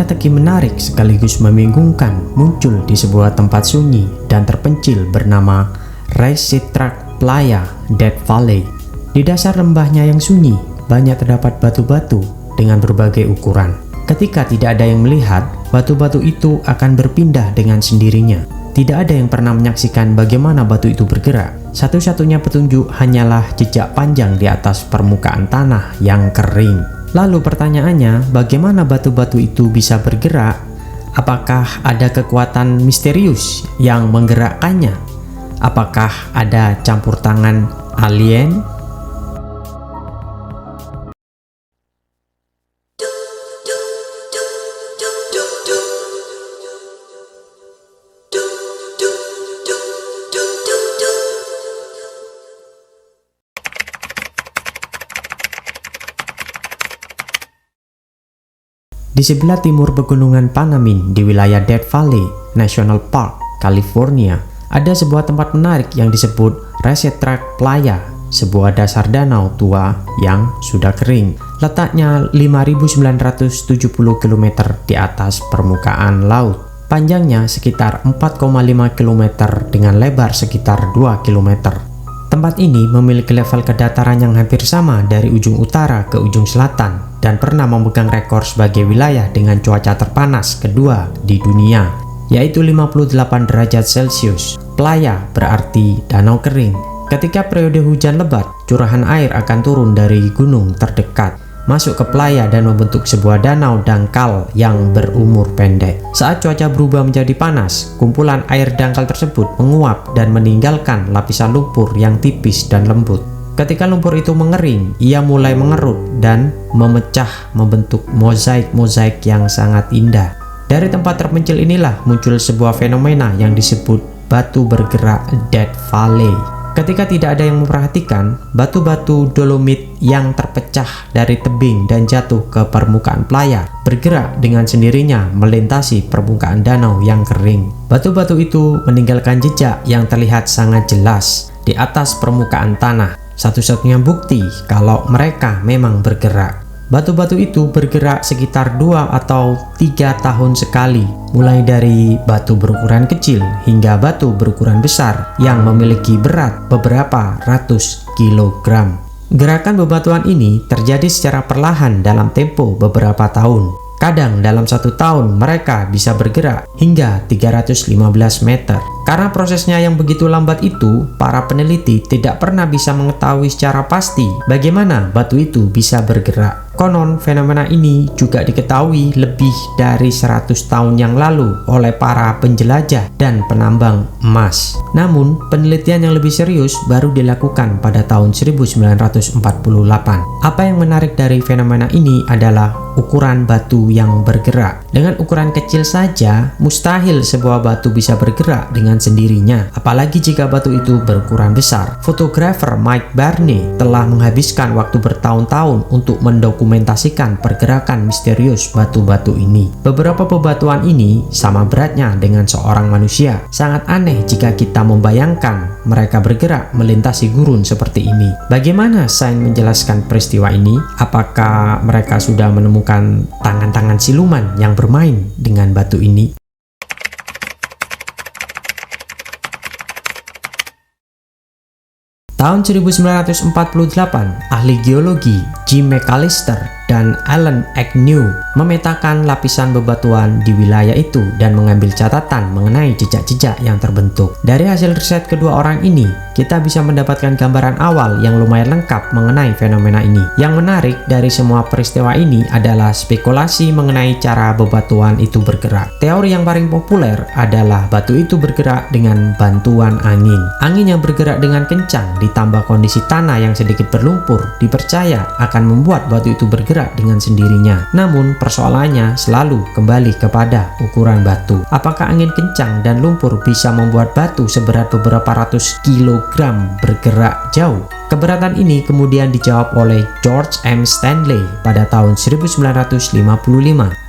Teka-teki menarik sekaligus membingungkan muncul di sebuah tempat sunyi dan terpencil bernama Racetrack Playa Death Valley. Di dasar lembahnya yang sunyi, banyak terdapat batu-batu dengan berbagai ukuran. Ketika tidak ada yang melihat, batu-batu itu akan berpindah dengan sendirinya. Tidak ada yang pernah menyaksikan bagaimana batu itu bergerak. Satu-satunya petunjuk hanyalah jejak panjang di atas permukaan tanah yang kering. Lalu pertanyaannya, bagaimana batu-batu itu bisa bergerak? Apakah ada kekuatan misterius yang menggerakkannya? Apakah ada campur tangan alien? Di sebelah timur pegunungan Panamin di wilayah Death Valley National Park, California, ada sebuah tempat menarik yang disebut Racetrack Playa, sebuah dasar danau tua yang sudah kering. Letaknya 5.970 km di atas permukaan laut. Panjangnya sekitar 4,5 km dengan lebar sekitar 2 km. Tempat ini memiliki level kedataran yang hampir sama dari ujung utara ke ujung selatan dan pernah memegang rekor sebagai wilayah dengan cuaca terpanas kedua di dunia, yaitu 58 derajat Celcius. Playa berarti danau kering. Ketika periode hujan lebat, curahan air akan turun dari gunung terdekat, masuk ke playa dan membentuk sebuah danau dangkal yang berumur pendek. Saat cuaca berubah menjadi panas, kumpulan air dangkal tersebut menguap dan meninggalkan lapisan lumpur yang tipis dan lembut. Ketika lumpur itu mengering, ia mulai mengerut dan memecah membentuk mozaik-mozaik yang sangat indah. Dari tempat terpencil inilah muncul sebuah fenomena yang disebut batu bergerak Death Valley. Ketika tidak ada yang memperhatikan, batu-batu dolomit yang terpecah dari tebing dan jatuh ke permukaan playa bergerak dengan sendirinya melintasi permukaan danau yang kering. Batu-batu itu meninggalkan jejak yang terlihat sangat jelas di atas permukaan tanah. Satu-satunya bukti kalau mereka memang bergerak. Batu-batu itu bergerak sekitar 2 atau 3 tahun sekali, mulai dari batu berukuran kecil hingga batu berukuran besar yang memiliki berat beberapa ratus kilogram. Gerakan bebatuan ini terjadi secara perlahan dalam tempo beberapa tahun. Kadang dalam 1 tahun mereka bisa bergerak hingga 315 meter. Karena prosesnya yang begitu lambat itu, para peneliti tidak pernah bisa mengetahui secara pasti bagaimana batu itu bisa bergerak. Konon fenomena ini juga diketahui lebih dari 100 tahun yang lalu oleh para penjelajah dan penambang emas. Namun, penelitian yang lebih serius baru dilakukan pada tahun 1948. Apa yang menarik dari fenomena ini adalah ukuran batu yang bergerak. Dengan ukuran kecil saja, mustahil sebuah batu bisa bergerak dengan sendirinya, apalagi jika batu itu berukuran besar. Fotografer Mike Barney telah menghabiskan waktu bertahun-tahun untuk mendokumentasikan pergerakan misterius batu-batu ini. Beberapa bebatuan ini sama beratnya dengan seorang manusia. Sangat aneh jika kita membayangkan mereka bergerak melintasi gurun seperti ini. Bagaimana sains menjelaskan peristiwa ini? Apakah mereka sudah menemukan tangan-tangan siluman yang bermain dengan batu ini? Tahun 1948, ahli geologi Jim McAllister dan Alan Agnew memetakan lapisan bebatuan di wilayah itu dan mengambil catatan mengenai jejak-jejak yang terbentuk. Dari hasil riset kedua orang ini, kita bisa mendapatkan gambaran awal yang lumayan lengkap mengenai fenomena ini. Yang menarik dari semua peristiwa ini adalah spekulasi mengenai cara bebatuan itu bergerak. Teori yang paling populer adalah batu itu bergerak dengan bantuan angin. Angin yang bergerak dengan kencang ditambah kondisi tanah yang sedikit berlumpur dipercaya akan membuat batu itu bergerak dengan sendirinya. Namun persoalannya selalu kembali kepada ukuran batu. Apakah angin kencang dan lumpur bisa membuat batu seberat beberapa ratus kilogram bergerak jauh? Keberatan ini kemudian dijawab oleh George M. Stanley pada tahun 1955.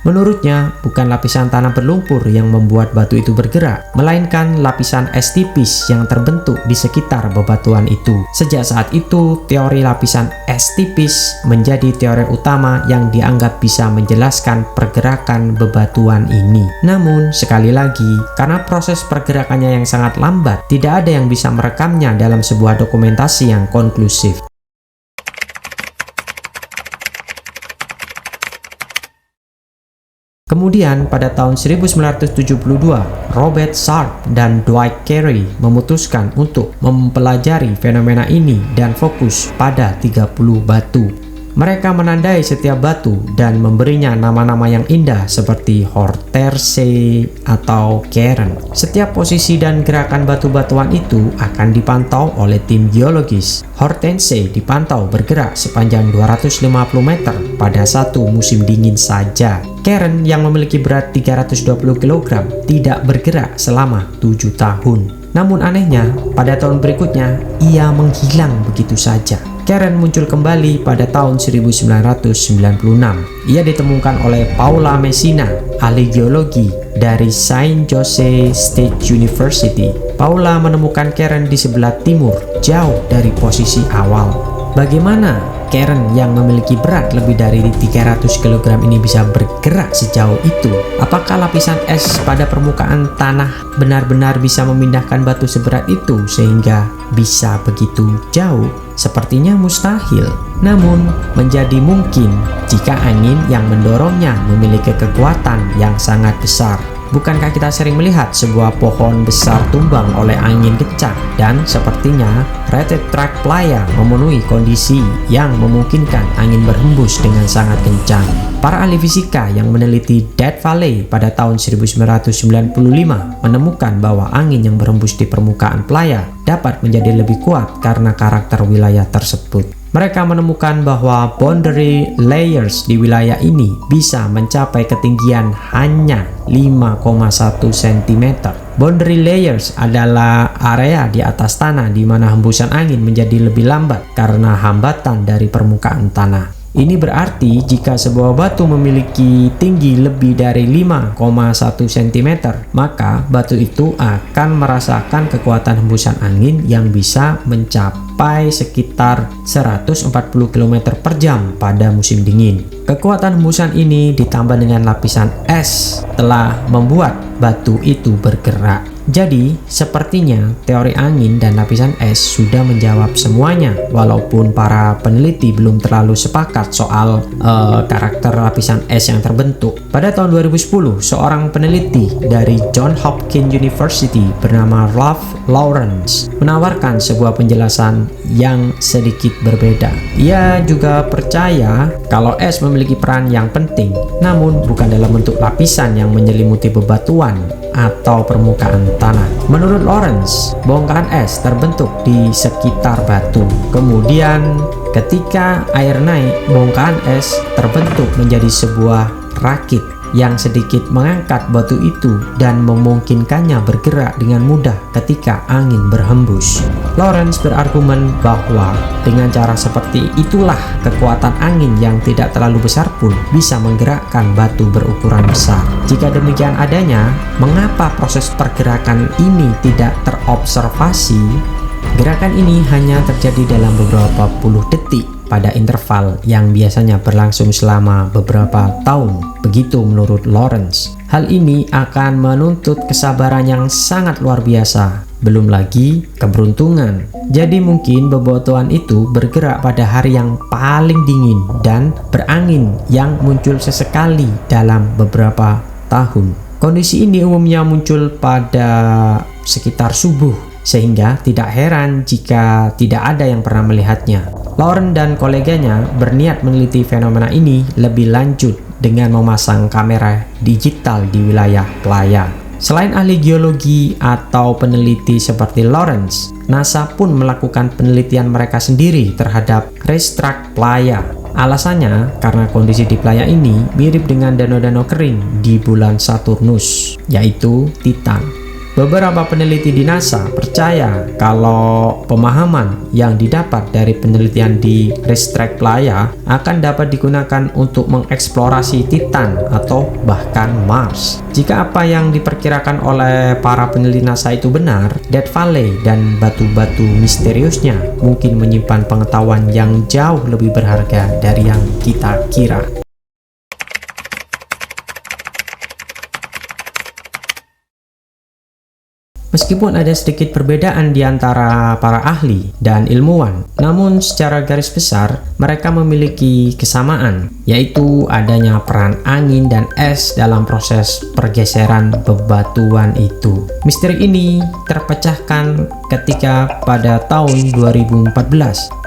Menurutnya, bukan lapisan tanah berlumpur yang membuat batu itu bergerak, melainkan lapisan es tipis yang terbentuk di sekitar bebatuan itu. Sejak saat itu, teori lapisan es tipis menjadi teori utama yang dianggap bisa menjelaskan pergerakan bebatuan ini. Namun, sekali lagi, karena proses pergerakannya yang sangat lambat, tidak ada yang bisa merekamnya dalam sebuah dokumentasi yang konklusif. Kemudian pada tahun 1972, Robert Sharp dan Dwight Carey memutuskan untuk mempelajari fenomena ini dan fokus pada 30 batu. Mereka menandai setiap batu dan memberinya nama-nama yang indah seperti Hortense atau Karen. Setiap posisi dan gerakan batu-batuan itu akan dipantau oleh tim geologis. Hortense dipantau bergerak sepanjang 250 meter pada satu musim dingin saja. Karen yang memiliki berat 320 kg tidak bergerak selama 7 tahun. Namun anehnya, pada tahun berikutnya ia menghilang begitu saja. Karen muncul kembali pada tahun 1996. Ia ditemukan oleh Paula Messina, ahli geologi dari Saint Jose State University. Paula menemukan Karen di sebelah timur, jauh dari posisi awal. Bagaimana Karen yang memiliki berat lebih dari 300 kg ini bisa bergerak sejauh itu? Apakah lapisan es pada permukaan tanah benar-benar bisa memindahkan batu seberat itu sehingga bisa begitu jauh? Sepertinya mustahil. Namun, menjadi mungkin jika angin yang mendorongnya memiliki kekuatan yang sangat besar. Bukankah kita sering melihat sebuah pohon besar tumbang oleh angin kencang? Dan sepertinya Raset Track Playa memenuhi kondisi yang memungkinkan angin berhembus dengan sangat kencang. Para ahli fisika yang meneliti Death Valley pada tahun 1995 menemukan bahwa angin yang berhembus di permukaan playa dapat menjadi lebih kuat karena karakter wilayah tersebut. Mereka menemukan bahwa boundary layers di wilayah ini bisa mencapai ketinggian hanya 5,1 cm. Boundary layers adalah area di atas tanah di mana hembusan angin menjadi lebih lambat karena hambatan dari permukaan tanah. Ini berarti jika sebuah batu memiliki tinggi lebih dari 5,1 cm, maka batu itu akan merasakan kekuatan hembusan angin yang bisa mencapai sekitar 140 km per jam pada musim dingin. Kekuatan hembusan ini ditambah dengan lapisan es telah membuat batu itu bergerak. Jadi, sepertinya teori angin dan lapisan es sudah menjawab semuanya, walaupun para peneliti belum terlalu sepakat soal karakter lapisan es yang terbentuk. Pada tahun 2010, seorang peneliti dari Johns Hopkins University bernama Ralph Lawrence menawarkan sebuah penjelasan yang sedikit berbeda. Ia juga percaya kalau es memiliki peran yang penting, namun bukan dalam bentuk lapisan yang menyelimuti bebatuan atau permukaan tanah. Menurut Lawrence, bongkahan es terbentuk di sekitar batu. Kemudian ketika air naik, bongkahan es terbentuk menjadi sebuah rakit yang sedikit mengangkat batu itu dan memungkinkannya bergerak dengan mudah ketika angin berhembus. Lawrence berargumen bahwa dengan cara seperti itulah kekuatan angin yang tidak terlalu besar pun bisa menggerakkan batu berukuran besar. Jika demikian adanya, mengapa proses pergerakan ini tidak terobservasi? Gerakan ini hanya terjadi dalam beberapa puluh detik pada interval yang biasanya berlangsung selama beberapa tahun. Begitu menurut Lawrence. Hal ini akan menuntut kesabaran yang sangat luar biasa, belum lagi keberuntungan. Jadi mungkin bebatuan itu bergerak pada hari yang paling dingin dan berangin yang muncul sesekali dalam beberapa tahun. Kondisi ini umumnya muncul pada sekitar subuh, sehingga tidak heran jika tidak ada yang pernah melihatnya. Lawrence dan koleganya berniat meneliti fenomena ini lebih lanjut dengan memasang kamera digital di wilayah playa. Selain ahli geologi atau peneliti seperti Lawrence, NASA pun melakukan penelitian mereka sendiri terhadap Racetrack Playa. Alasannya karena kondisi di playa ini mirip dengan danau-danau kering di bulan Saturnus, yaitu Titan. Beberapa peneliti di NASA percaya kalau pemahaman yang didapat dari penelitian di Racetrack Playa akan dapat digunakan untuk mengeksplorasi Titan atau bahkan Mars. Jika apa yang diperkirakan oleh para peneliti NASA itu benar, Death Valley dan batu-batu misteriusnya mungkin menyimpan pengetahuan yang jauh lebih berharga dari yang kita kira. Meskipun ada sedikit perbedaan di antara para ahli dan ilmuwan, namun secara garis besar mereka memiliki kesamaan, yaitu adanya peran angin dan es dalam proses pergeseran bebatuan itu. Misteri ini terpecahkan ketika pada tahun 2014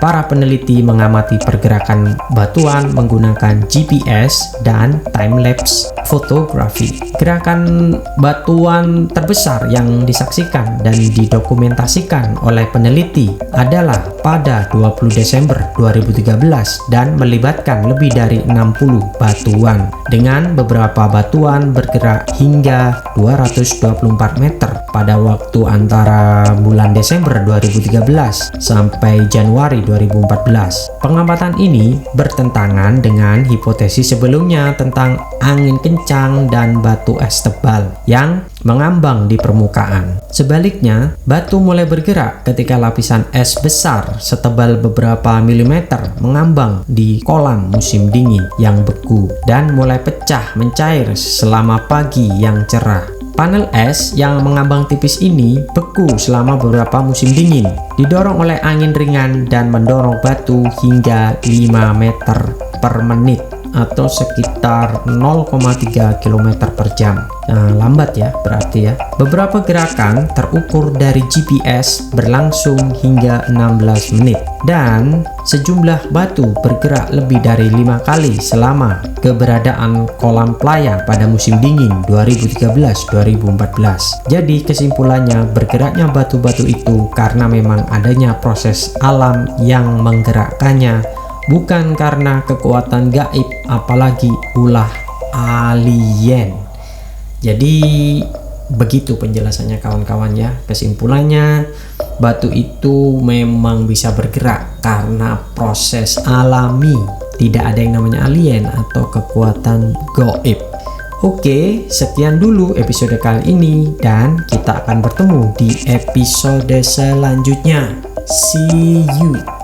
para peneliti mengamati pergerakan batuan menggunakan GPS dan time-lapse fotografi. Gerakan batuan terbesar yang disaksikan dan didokumentasikan oleh peneliti adalah pada 20 Desember 2013 dan melibatkan lebih dari 60 batuan, dengan beberapa batuan bergerak hingga 224 meter pada waktu antara bulan Desember 2013 sampai Januari 2014. Pengamatan ini bertentangan dengan hipotesis sebelumnya tentang angin kencang dan batu es tebal yang mengambang di permukaan. Sebaliknya, batu mulai bergerak ketika lapisan es besar setebal beberapa milimeter mengambang di kolam musim dingin yang beku dan mulai pecah mencair selama pagi yang cerah. Panel es yang mengambang tipis ini beku selama beberapa musim dingin, didorong oleh angin ringan dan mendorong batu hingga 5 meter per menit atau sekitar 0,3 km per jam. Nah, lambat ya berarti ya. Beberapa gerakan terukur dari GPS berlangsung hingga 16 menit dan sejumlah batu bergerak lebih dari 5 kali selama keberadaan kolam Playa pada musim dingin 2013-2014. Jadi kesimpulannya, bergeraknya batu-batu itu karena memang adanya proses alam yang menggerakkannya, bukan karena kekuatan gaib apalagi ulah alien. Jadi begitu penjelasannya kawan-kawan ya. Kesimpulannya, batu itu memang bisa bergerak karena proses alami, tidak ada yang namanya alien atau kekuatan gaib. Oke, sekian dulu episode kali ini dan kita akan bertemu di episode selanjutnya. See you.